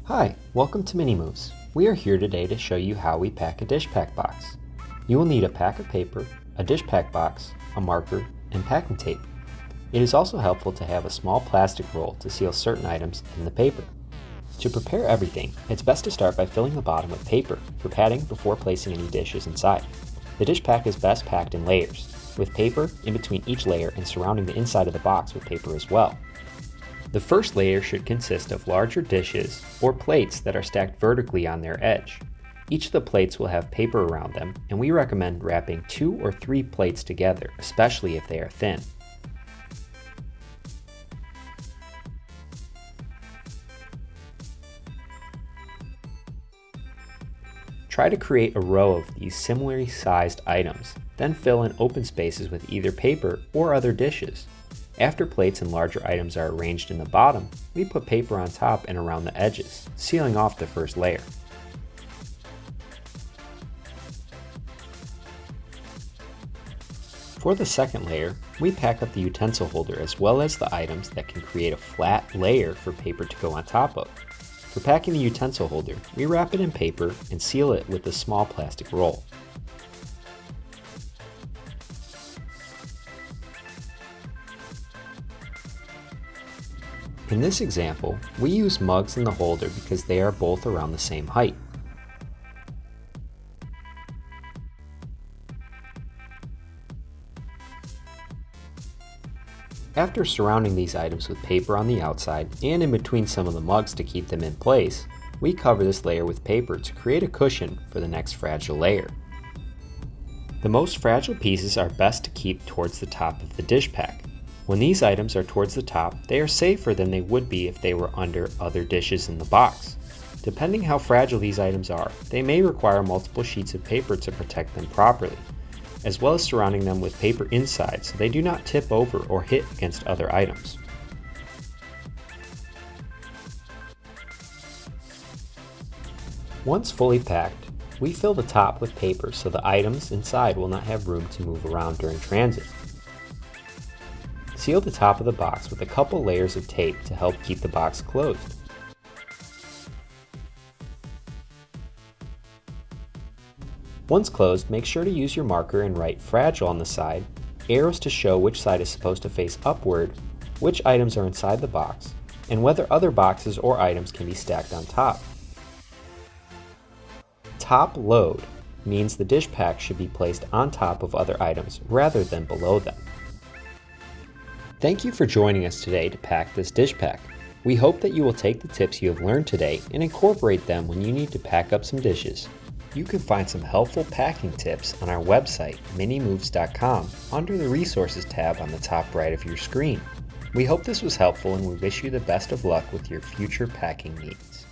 Hi, welcome to Mini Moves. We are here today to show you how we pack a dish pack box. You will need a pack of paper, a dish pack box, a marker, and packing tape. It is also helpful to have a small plastic roll to seal certain items in the paper. To prepare everything, it's best to start by filling the bottom with paper for padding before placing any dishes inside. The dish pack is best packed in layers, with paper in between each layer and surrounding the inside of the box with paper as well. The first layer should consist of larger dishes or plates that are stacked vertically on their edge. Each of the plates will have paper around them, and we recommend wrapping 2 or 3 plates together, especially if they are thin. Try to create a row of these similarly sized items, then fill in open spaces with either paper or other dishes. After plates and larger items are arranged in the bottom, we put paper on top and around the edges, sealing off the first layer. For the second layer, we pack up the utensil holder as well as the items that can create a flat layer for paper to go on top of. For packing the utensil holder, we wrap it in paper and seal it with a small plastic roll. In this example, we use mugs in the holder because they are both around the same height. After surrounding these items with paper on the outside and in between some of the mugs to keep them in place, we cover this layer with paper to create a cushion for the next fragile layer. The most fragile pieces are best to keep towards the top of the dish pack. When these items are towards the top, they are safer than they would be if they were under other dishes in the box. Depending how fragile these items are, they may require multiple sheets of paper to protect them properly, as well as surrounding them with paper inside so they do not tip over or hit against other items. Once fully packed, we fill the top with paper so the items inside will not have room to move around during transit. Seal the top of the box with a couple layers of tape to help keep the box closed. Once closed, make sure to use your marker and write "fragile" on the side, arrows to show which side is supposed to face upward, which items are inside the box, and whether other boxes or items can be stacked on top. Top load means the dish pack should be placed on top of other items rather than below them. Thank you for joining us today to pack this dish pack. We hope that you will take the tips you have learned today and incorporate them when you need to pack up some dishes. You can find some helpful packing tips on our website, minimoves.com, under the Resources tab on the top right of your screen. We hope this was helpful and we wish you the best of luck with your future packing needs.